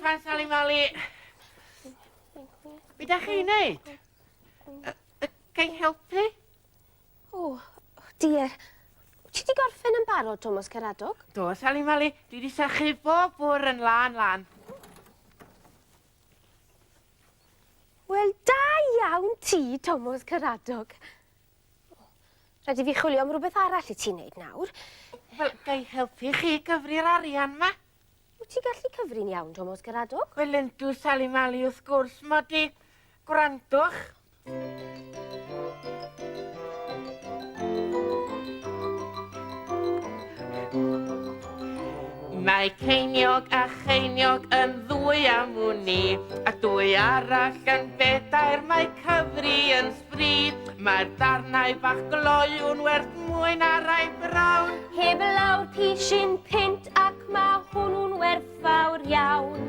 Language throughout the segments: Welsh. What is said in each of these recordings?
allan, Sally Mali. Be da chi'n neud? Gai helpu? O, dier. Ti di gorffen yn barod, Thomas Caradog? Do, Sally Mali. Dwi di sychu bob bwr yn lan. Wel, da iawn ti, Thomas Caradog. Rhaid I fi chwilio am rhywbeth arall I ti'n neud nawr. Wel, gai helpu chi gyfri'r arian ma? Wyt ti gallu cyfri'n iawn, Thomas Caradog? Wel, yndw, Sally Mali, wrth gwrs, mod i gwrandwch. Mae ceiniog a cheiniog yn ddwy am wni, a dwy arall yn bedair, mae cyfri yn sbri. Mae'r darnau bach gloiwn werth mwy na rai brawn. Heb lawr pisyn pint ac mae hwnnw'n werth fawr iawn.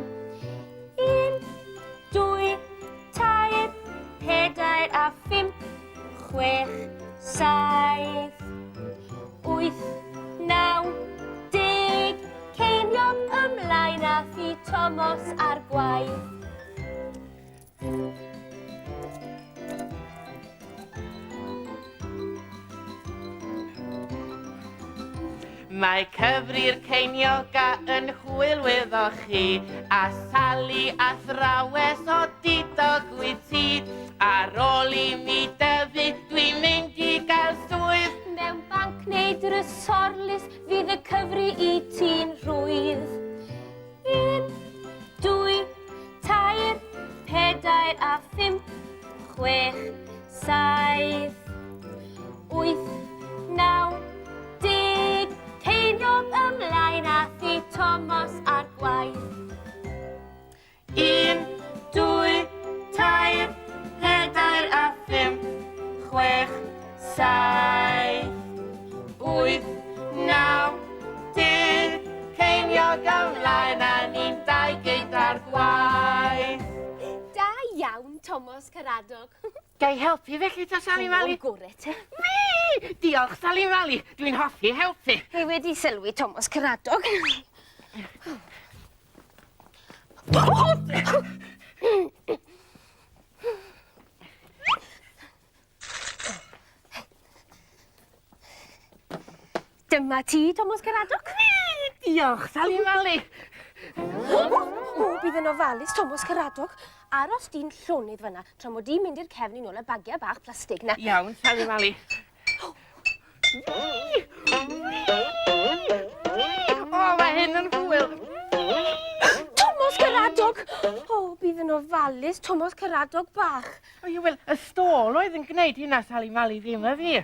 1, 2, 3, 4 a 5, 6, 7, 8, 9, 10. Ceiniog ymlaen a thi Thomas ar gwaith. Mae cyfri'r ceinioga yn hwyl weddoch chi, a Sally a thrawes o didog wyt ti. Ar ôl I mi dyfu, dwi'n mynd I gael swydd. Mewn banc neu drysorlus fydd y cyfri I ti'n rhwydd. 1, 2, 3, 4 a 5, 6, 7, 8, 9, 10. Ceiniog ymlaen a thi Thomas ar gwaith. 1, 2, 3, 4 a 5, 6, 7, 8, 9, 10. Ceiniog ymlaen a ni'n dau gyda'r gwaith. Da iawn, Thomas Caradog. Gai helpu felly ta, Sally Mali? O'r gore te. Fi! Diolch, Sally Mali. Dwi'n hoffi helpu. Fi wedi sylwi Thomas Caradog. Dyma ti, Thomas Caradog. Diolch, Sally Mali. O, bydd yn ofalus, Thomas Caradog. Aros di'n llonydd fyna, tra mod i'n mynd i'r cefn ôl y bagiau bach plastig na. Iawn, Sally Mali. O, mae hyn yn hwyl. Thomas Caradog! O, bydd yn ofalus, Thomas Caradog bach. O, wel, y stôl oedd yn gwneud hynna, Sally Mali, ddim y fi.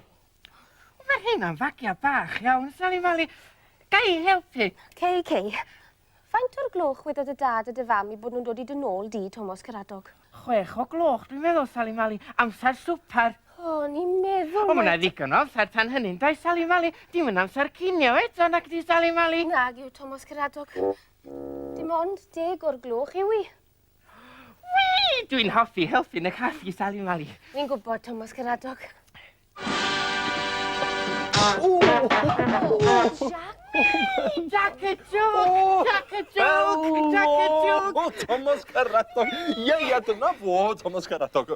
O, mae hyn yn fagiau bach, iawn, Sally Mali. Gai helpu? Cei. Faint o'r gloch wedodd y dad a dy fam I bod nhw'n dod I dy nôl di, Thomas Caradog? 6 o gloch, dwi'n meddwl, Sally Mali. Amser swper. O, ni'n meddwl... O, mae'na ddigon o amser tan hynny'n dau, Sally Mali. Dim yn amser cinio eto, nac di, Sally Mali. Nag yw, Thomas Caradog. Dim ond 10 o'r gloch yw I. Wii! Dwi'n hoffi helpu yn y caffi, Sally Mali. Fi'n gwybod, Thomas Caradog. Jack a joke! O, Thomas Caradog. Ie, dyna fo, Thomas Caradog.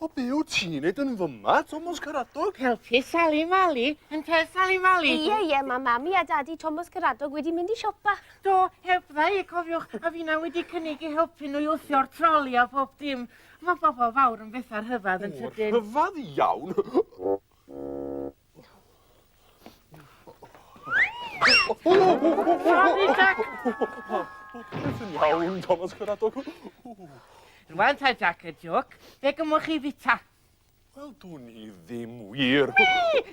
O, be wyt ti'n neud yn fyma, Thomas Caradog? Helpu Sally Mali, yn te Sally Mali. Ie, mae mami a dadi Thomas Caradog wedi mynd I siopa. Do, helpddau, cofiwch, a fi na wedi cynnig I helpu nhw I wthio'r troli a pob dim. Mae bobl fawr yn bethau'r hyfad yn tydyn. Hyfad iawn. Sorry, Jack. Beth yn iawn, Thomas Caradog. Rwan ta Jack a joke, fe gymwch chi fita. Wel, dwi'n I ddim wir.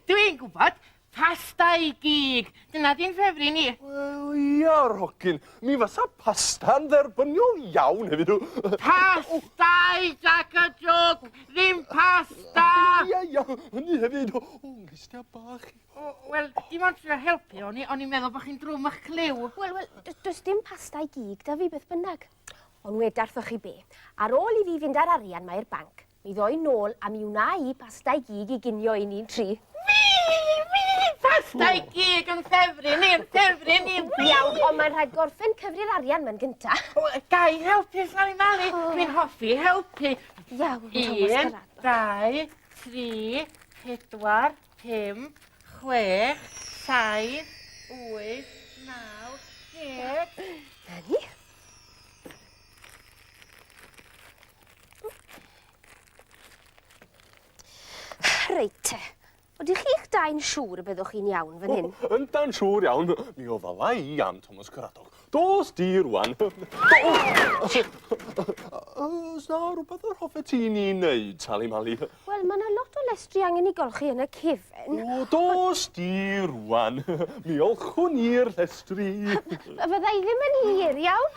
Dwi'n gwybod, pasta I gig. Dyna di'n ffefri ni. Wel, ia, Rocin. Mi fysa pasta'n dderbyniol iawn hefyd. Pasta I Jack a joke, ddim pasta. Ia, hynny hefyd. O, ngistia bach. Wel, dim ond trio helpu o'n i'n meddwl bod chi'n drwm eich cliw. Wel, does dim pasta I gig da fi beth bynnag. Ond wedarthoch chi be. Ar ôl I fi fynd ar arian mae'r banc, mi ddoi nôl a mi wna I pasta I gig I ginio I ni'n tri. Fi, pasta Pastai gig yn ffefryn i'r. Iawn, ond mae'n rhaid gorffen cyfri'r arian mewn gynta. Gai helpu, Sally Mali? Dwi'n hoffi helpu. Iawn, Thomas 1, Caradog. 2, 3, 4, 5, 6, 7, 8, 9, 10. Dani? Reit te. Ydych chi'ch dau'n siŵr y byddwch chi'n iawn fan hyn? Ynda'n siŵr iawn, mi o ddala I am Thomas Caradog. Dos di rwan. Oes na rhywbeth yr hoffet ti'n I wneud, Sally Mali? Wel, mae yna lot o lestri angen I golchi yn y cefen. O, dos di rwan. Mi olchwn i'r llestri. Fydda I ddim yn hir, iawn?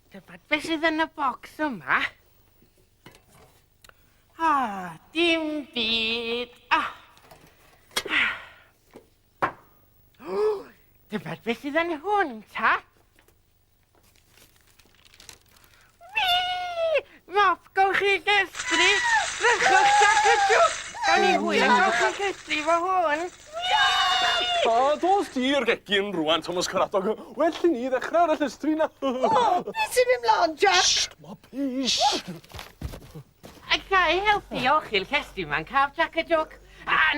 Dybod beth sydd yn y bocs yma? Dim byd. Dybod beth sydd yn hwn, ta? Mop, gawch chi gestri. Rychwch Jack y Jwc. Gawn ni hwyl yn gawch chi gestri fo hwn. Dos di'r gegin rwan, Thomas Caradog. Well I ni ddechrau ar y llestri na. Beth sy'n mynd mlaen, Jack? Sht, ma pys. Gai helpu olchi'r llestri ma'n caf Jack y Jwc.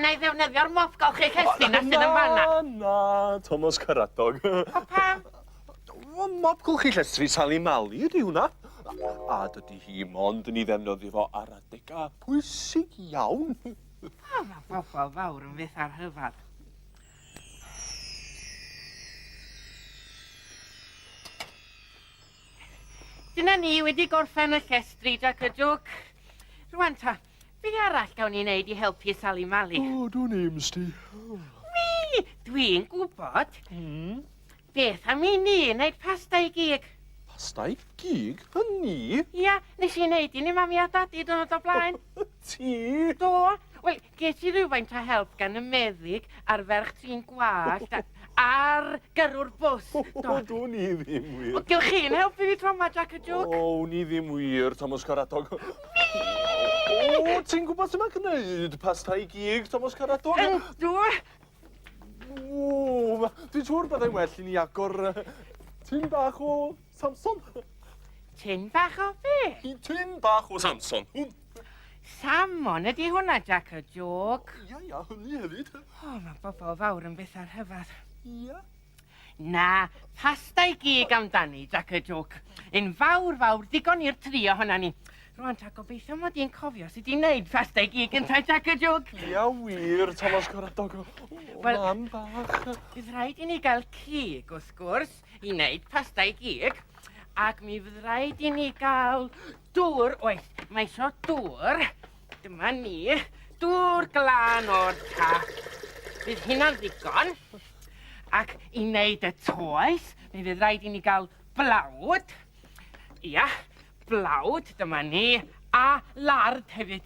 Na I ddefnyddio'r mop gawch chi gestri na sydd yn fanna. Na, Thomas Caradog. O pam? Mop gylch chi llestri Sally Mali ydi hwnna. A dydy hi mond yn I ddefnyddio fo ar adega pwysig iawn. Mae bobl fawr yn fyth ar hyfad. Dyna ni wedi gorffen y llestri, Jack y Jwc. Rwan ta, beth arall gawn ni wneud I helpu Sally Mali? O, dwi'n names di. Dwi'n gwybod. Beth am I ni wneud pasta I gig? Pastai gig? Hynny? Ia, nes I wneud I ni mami a dadi dwrnod o blaen. Ti? Do, wel, ges I rhywfaint o help gan y meddyg a'r ferch trin gwallt a'r gyrrwr bws. O, dwi'n I ddim wir. O, gewch chi'n helpu fi tro ma, Jack y Jwc? O, ni ddim wir, Thomas Caradog. O, ti'n gwybod sut mae'n gwneud pastai gig, Thomas Caradog? Yndw. O, dwi'n siŵr byddai'n well I ni agor tin bach o Samson. Tin bach o be? Tin bach o Samson. Salmon ydi hwnna, Jack y Jwc. Ia, hynny hefyd. O, mae bobl fawr yn byth ar hyfad. Ia. Na, pasta I gig amdani, Jack y Jwc. Un fawr, digon i'r tri ohona ni. Rwan ta gobeithio mod i'n cofio sut I wneud pasta I gig yn tai Jack y Jwc. Ia wir, Thomas Caradog. O, Wel- mam bach. Bydd rhaid I ni gael cig, wrth gwrs, I wneud pasta I gig. Ac mi fydd rhaid I ni gael dŵr, oes, mae isio dŵr. Dyma ni, dŵr glan o'r tap. Bydd hynna'n ddigon. Ac I wneud y toes, mi fydd rhaid I ni gael blawd. Ia, blawd, dyma ni. A lard hefyd.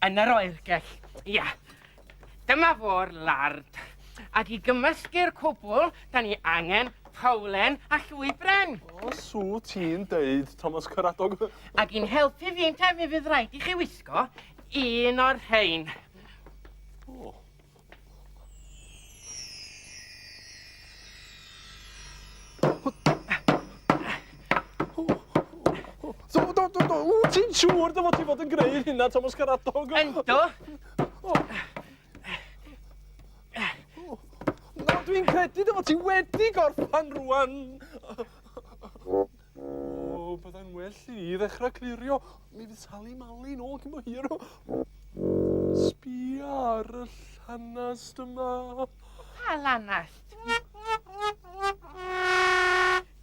Yn yr oergell. Ia, dyma fo'r lard. Ac I gymysgu'r cwbl, da ni angen hawlen a llwybren. O, sw ti'n deud, Thomas Caradog. Ac i'n helpu fi ynte, mi fydd rhaid I chi wisgo un o'r rhain. O. Ti'n siŵr dy fod ti fod yn gwneud hynna, Thomas Caradog? Yndw. No, dwi'n credu dy fod ti wedi gorffan rwan. O, byddai'n well I ddechrau clirio. Mi fydd Sally Mali nôl cyn bo hir. Sbia ar y llanast yma. Pa lanast?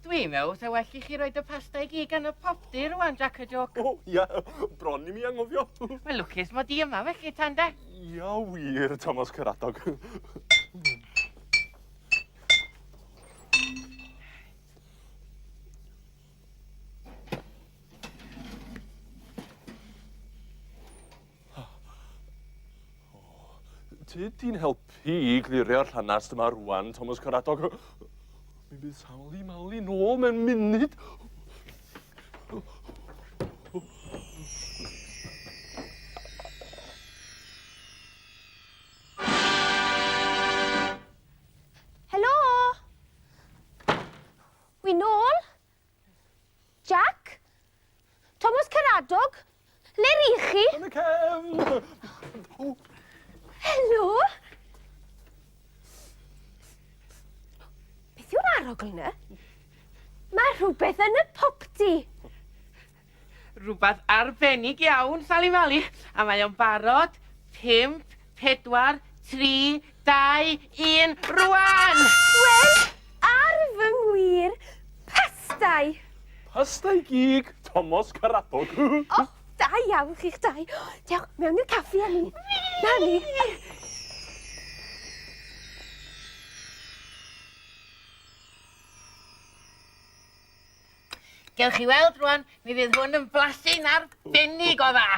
Dwi'n meddwl, sa well I chi roed y pasta I gig yn y popdi rwan, Jack y Jwc. O, ia, bron I mi angofio. Wel, lwcus mod I yma felly, tan de. Ia wir, Thomas Caradog. Tydi'n helpu i glirio'r llanast yma rwan, Thomas Caradog. Mi bydd Sally Mali nôl mewn munud. Helo? Wi nôl? Jack? Thomas Caradog? Le ry chi? Yn y cefn! Helo? Beth yw'r arogl yna? Mae rhywbeth yn y popty. Rhywbeth arbennig iawn, Sally Mali. A mae o'n barod 5, 4, 3, 2, 1, rwan! Wel, ar fy ngwir, pastai. Pastau gig, Thomas Caradog. O, da iawn chi'ch dau. Diolch, mewn i'r caffi a ni. Na ni. Gewch chi weld rwan, mi fydd hwn yn blasu'n arbennig o dda.